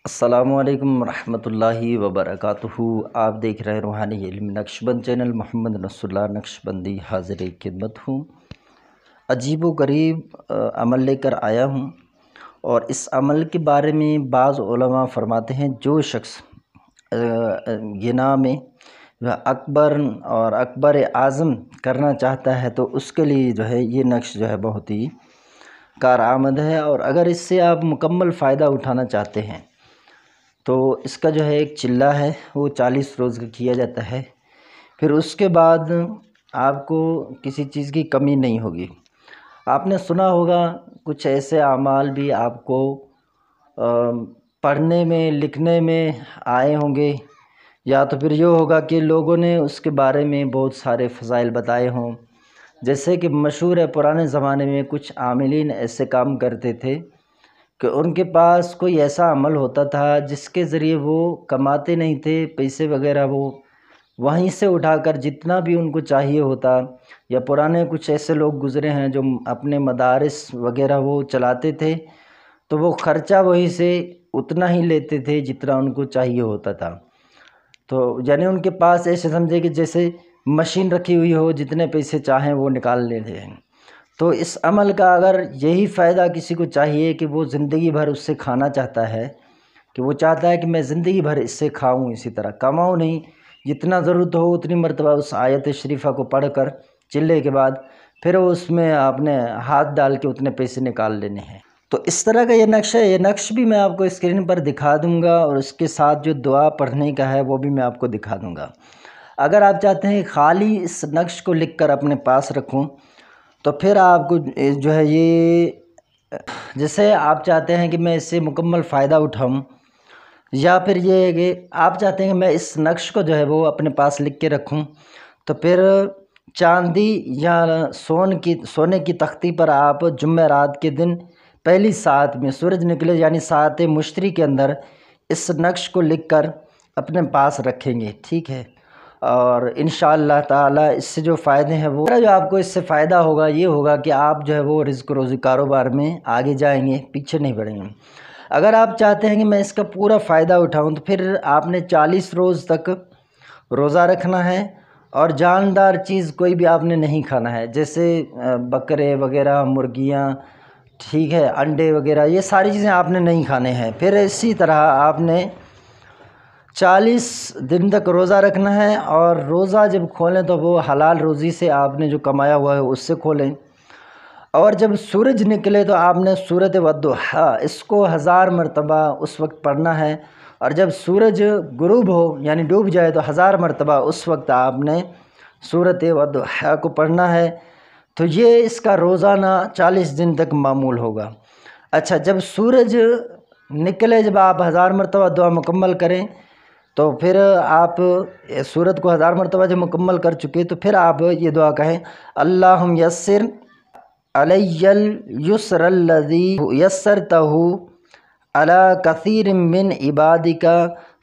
السلام علیکم ورحمۃ اللہ وبرکاتہ۔ آپ دیکھ رہے ہیں روحانی علم نقشبند چینل۔ محمد نصر اللہ نقشبندی حاضر خدمت ہوں۔ عجیب و غریب عمل لے کر آیا ہوں، اور اس عمل کے بارے میں بعض علماء فرماتے ہیں جو شخص غنا میں اکبر اور اکبر اعظم کرنا چاہتا ہے تو اس کے لیے جو ہے یہ نقش جو ہے بہت ہی کارآمد ہے، اور اگر اس سے آپ مکمل فائدہ اٹھانا چاہتے ہیں تو اس کا جو ہے ایک چلہ ہے، وہ 40 روز کا کیا جاتا ہے۔ پھر اس کے بعد آپ کو کسی چیز کی کمی نہیں ہوگی۔ آپ نے سنا ہوگا کچھ ایسے اعمال بھی آپ کو پڑھنے میں لکھنے میں آئے ہوں گے، یا تو پھر یہ ہوگا کہ لوگوں نے اس کے بارے میں بہت سارے فضائل بتائے ہوں۔ جیسے کہ مشہور ہے پرانے زمانے میں کچھ عاملین ایسے کام کرتے تھے کہ ان کے پاس کوئی ایسا عمل ہوتا تھا جس کے ذریعے وہ کماتے نہیں تھے پیسے وغیرہ، وہ وہیں سے اٹھا کر جتنا بھی ان کو چاہیے ہوتا، یا پرانے کچھ ایسے لوگ گزرے ہیں جو اپنے مدارس وغیرہ وہ چلاتے تھے، تو وہ خرچہ وہیں سے اتنا ہی لیتے تھے جتنا ان کو چاہیے ہوتا تھا۔ تو یعنی ان کے پاس ایسے سمجھے کہ جیسے مشین رکھی ہوئی ہو، جتنے پیسے چاہیں وہ نکال لیتے ہیں۔ تو اس عمل کا اگر یہی فائدہ کسی کو چاہیے کہ وہ زندگی بھر اس سے کھانا چاہتا ہے، کہ وہ چاہتا ہے کہ میں زندگی بھر اس سے کھاؤں، اسی طرح کماؤں نہیں، جتنا ضرورت ہو اتنی مرتبہ اس آیت شریفہ کو پڑھ کر چلے کے بعد پھر اس میں آپ نے ہاتھ ڈال کے اتنے پیسے نکال لینے ہیں۔ تو اس طرح کا یہ نقش ہے، یہ نقش بھی میں آپ کو اسکرین پر دکھا دوں گا، اور اس کے ساتھ جو دعا پڑھنے کا ہے وہ بھی میں آپ کو دکھا دوں گا۔ اگر آپ چاہتے ہیں خالی اس نقش کو لکھ کر اپنے پاس رکھوں تو پھر آپ کو جو ہے یہ، جیسے آپ چاہتے ہیں کہ میں اس سے مکمل فائدہ اٹھاؤں، یا پھر یہ ہے کہ آپ چاہتے ہیں کہ میں اس نقش کو جو ہے وہ اپنے پاس لکھ کے رکھوں، تو پھر چاندی یا سونے کی تختی پر آپ جمعرات کے دن پہلی ساعت میں سورج نکلے یعنی ساعت مشتری کے اندر اس نقش کو لکھ کر اپنے پاس رکھیں گے، ٹھیک ہے؟ اور انشاءاللہ تعالی اس سے جو فائدے ہیں وہ جو آپ کو اس سے فائدہ ہوگا یہ ہوگا کہ آپ جو ہے وہ رزق روزی کاروبار میں آگے جائیں گے، پیچھے نہیں بڑھیں گے۔ اگر آپ چاہتے ہیں کہ میں اس کا پورا فائدہ اٹھاؤں تو پھر آپ نے 40 روز تک روزہ رکھنا ہے، اور جاندار چیز کوئی بھی آپ نے نہیں کھانا ہے، جیسے بکرے وغیرہ، مرغیاں، ٹھیک ہے، انڈے وغیرہ، یہ ساری چیزیں آپ نے نہیں کھانے ہیں۔ پھر اسی طرح آپ نے 40 دن تک روزہ رکھنا ہے، اور روزہ جب کھولیں تو وہ حلال روزی سے آپ نے جو کمایا ہوا ہے اس سے کھولیں، اور جب سورج نکلے تو آپ نے سورۃ والضحیٰ اس کو 1000 مرتبہ اس وقت پڑھنا ہے، اور جب سورج غروب ہو یعنی ڈوب جائے تو 1000 مرتبہ اس وقت آپ نے سورۃ والضحیٰ کو پڑھنا ہے۔ تو یہ اس کا روزانہ 40 دن تک معمول ہوگا۔ اچھا، جب سورج نکلے، جب آپ 1000 مرتبہ دعا مکمل کریں تو پھر آپ سورت کو 1000 مرتبہ جب مکمل کر چکے تو پھر آپ یہ دعا کہیں، اللہم یسر علی الیسر الذی یسرتہ علی کثیر من عبادک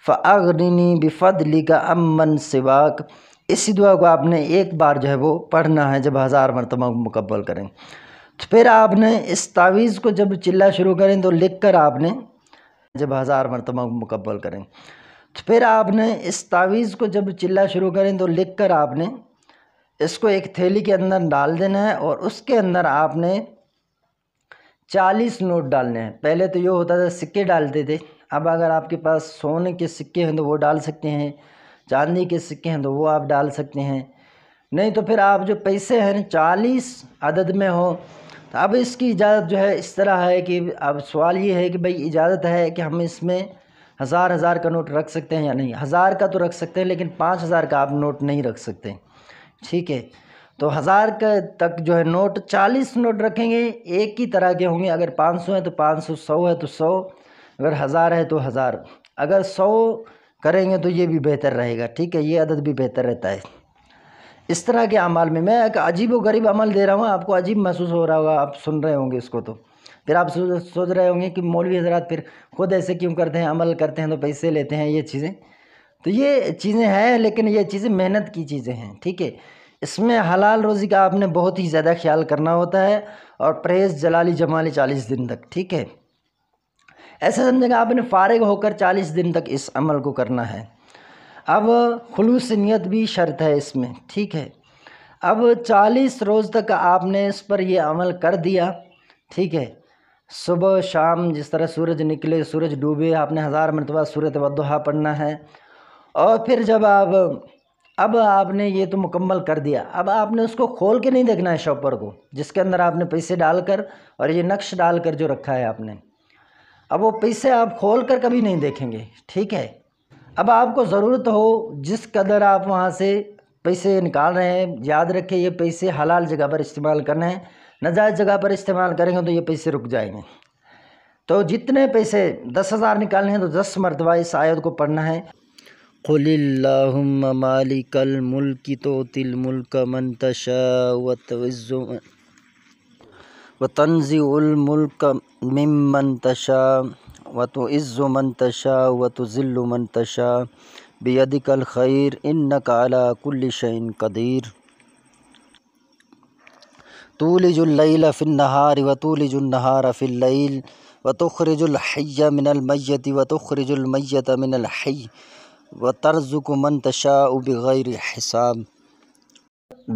فاغننی بفضلک عمن سواک۔ اسی دعا کو آپ نے ایک بار جو ہے وہ پڑھنا ہے جب 1000 مرتبہ مکمل کریں۔ تو پھر آپ نے اس تعویذ کو جب چلنا شروع کریں تو لکھ کر آپ نے جب 1000 مرتبہ مکمل کریں تو پھر آپ نے اس تعویذ کو جب چلنا شروع کریں تو لکھ کر آپ نے اس کو ایک تھیلی کے اندر ڈال دینا ہے، اور اس کے اندر آپ نے 40 نوٹ ڈالنے ہیں۔ پہلے تو یہ ہوتا تھا سکے ڈالتے تھے، اب اگر آپ کے پاس سونے کے سکے ہیں تو وہ ڈال سکتے ہیں، چاندی کے سکے ہیں تو وہ آپ ڈال سکتے ہیں، نہیں تو پھر آپ جو پیسے ہیں 40 عدد میں ہو تو اب اس کی اجازت جو ہے اس طرح ہے کہ اب سوال یہ ہے کہ بھئی اجازت ہے کہ ہم اس میں 1000 کا نوٹ رکھ سکتے ہیں یا نہیں؟ 1000 کا تو رکھ سکتے ہیں لیکن 5000 کا آپ نوٹ نہیں رکھ سکتے، ٹھیک ہے؟ تو 1000 کا تک جو ہے نوٹ 40 نوٹ رکھیں گے، ایک ہی طرح کے ہوں گے، اگر 500 ہے تو 500، 100 ہے تو 100، اگر 1000 ہے تو 1000، اگر 100 کریں گے تو یہ بھی بہتر رہے گا، ٹھیک ہے؟ یہ عدد بھی بہتر رہتا ہے اس طرح کے اعمال میں۔ میں ایک عجیب و غریب عمل دے رہا ہوں، آپ کو عجیب محسوس ہو رہا ہوگا، آپ سن رہے ہوں گے اس کو تو پھر آپ سوچ رہے ہوں گے کہ مولوی حضرات پھر خود ایسے کیوں کرتے ہیں، عمل کرتے ہیں تو پیسے لیتے ہیں، یہ چیزیں تو یہ چیزیں ہیں، لیکن یہ چیزیں محنت کی چیزیں ہیں، ٹھیک ہے؟ اس میں حلال روزی کا آپ نے بہت ہی زیادہ خیال کرنا ہوتا ہے، اور پرہیز جلالی جمالی 40 دن تک، ٹھیک ہے؟ ایسے سمجھیں کہ آپ نے فارغ ہو کر 40 دن تک اس عمل کو کرنا ہے۔ اب خلوص نیت بھی شرط ہے اس میں، ٹھیک ہے۔ اب 40 روز تک آپ نے اس پر یہ عمل کر دیا، ٹھیک ہے۔ صبح شام جس طرح سورج نکلے سورج ڈوبے آپ نے 1000 مرتبہ سورۃ والضحیٰ پڑھنا ہے، اور پھر جب اب آپ نے یہ تو مکمل کر دیا، اب آپ نے اس کو کھول کے نہیں دیکھنا ہے شاپر کو جس کے اندر آپ نے پیسے ڈال کر اور یہ نقش ڈال کر جو رکھا ہے آپ نے، اب وہ پیسے آپ کھول کر کبھی نہیں دیکھیں گے، ٹھیک ہے۔ اب آپ کو ضرورت ہو جس قدر آپ وہاں سے پیسے نکال رہے ہیں، یاد رکھیں یہ پیسے حلال جگہ پر استعمال کرنے ہیں، ناجائز جگہ پر استعمال کریں گے تو یہ پیسے رک جائیں گے۔ تو جتنے پیسے 10,000 نکالنے ہیں تو 10 مرتبہ اس آیت کو پڑھنا ہے۔ قل اللہم مالک الملک تؤتی الملک من تشاء وتنزع الملک ممن تشاء وتعز من تشاء وتذل من تشاء بیدک الخیر انک علی کل شیء قدیر تولج اللیل فی النہار وتولج النہار فی اللیل وتخرج الحی من المیت وتخرج المیت من الحی وترزق من تشاء بغیر حساب۔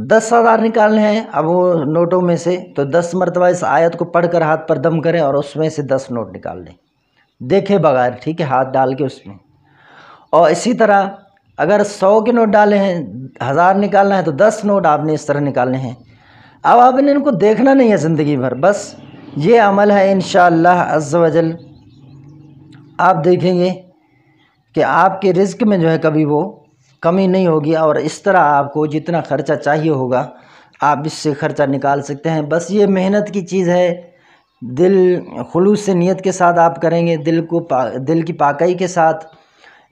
10,000 نکالنے ہیں اب وہ نوٹوں میں سے، تو 10 مرتبہ اس آیت کو پڑھ کر ہاتھ پر دم کریں اور اس میں سے 10 نوٹ نکال لیں، دیکھے بغیر، ٹھیک ہے، ہاتھ ڈال کے اس میں۔ اور اسی طرح اگر 100 کے نوٹ ڈالے ہیں 1000 نکالنا ہے تو 10 نوٹ آپ نے اس طرح نکالنے ہیں۔ اب آپ نے ان کو دیکھنا نہیں ہے زندگی بھر، بس یہ عمل ہے انشاءاللہ عز و جل آپ دیکھیں گے کہ آپ کے رزق میں جو ہے کبھی وہ کمی نہیں ہوگی، اور اس طرح آپ کو جتنا خرچہ چاہیے ہوگا آپ اس سے خرچہ نکال سکتے ہیں۔ بس یہ محنت کی چیز ہے، دل خلوص سے نیت کے ساتھ آپ کریں گے، دل کی پاکی کے ساتھ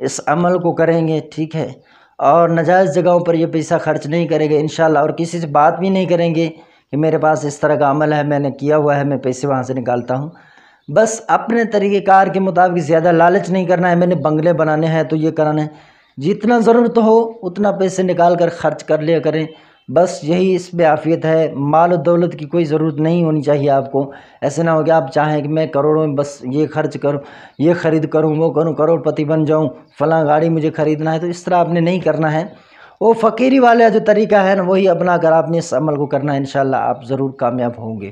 اس عمل کو کریں گے، ٹھیک ہے، اور ناجائز جگہوں پر یہ پیسہ خرچ نہیں کریں گے انشاءاللہ، اور کسی سے بات بھی نہیں کریں گے کہ میرے پاس اس طرح کا عمل ہے، میں نے کیا ہوا ہے، میں پیسے وہاں سے نکالتا ہوں۔ بس اپنے طریقہ کار کے مطابق زیادہ لالچ نہیں کرنا ہے، میں نے بنگلے بنانے ہیں تو یہ کرانا ہے، جتنا ضرورت ہو اتنا پیسے نکال کر خرچ کر لیا کریں، بس یہی اس میں عافیت ہے۔ مال و دولت کی کوئی ضرورت نہیں ہونی چاہیے آپ کو، ایسے نہ ہو کہ آپ چاہیں کہ میں کروڑوں میں بس یہ خرچ کروں، یہ خرید کروں، وہ کروں، کروڑ پتی بن جاؤں، فلاں گاڑی مجھے خریدنا ہے، تو اس طرح آپ نے نہیں کرنا ہے۔ وہ فقیری والا جو طریقہ ہے نا وہی اپنا کر آپ نے اس عمل کو کرنا ہے، انشاءاللہ آپ ضرور کامیاب ہوں گے۔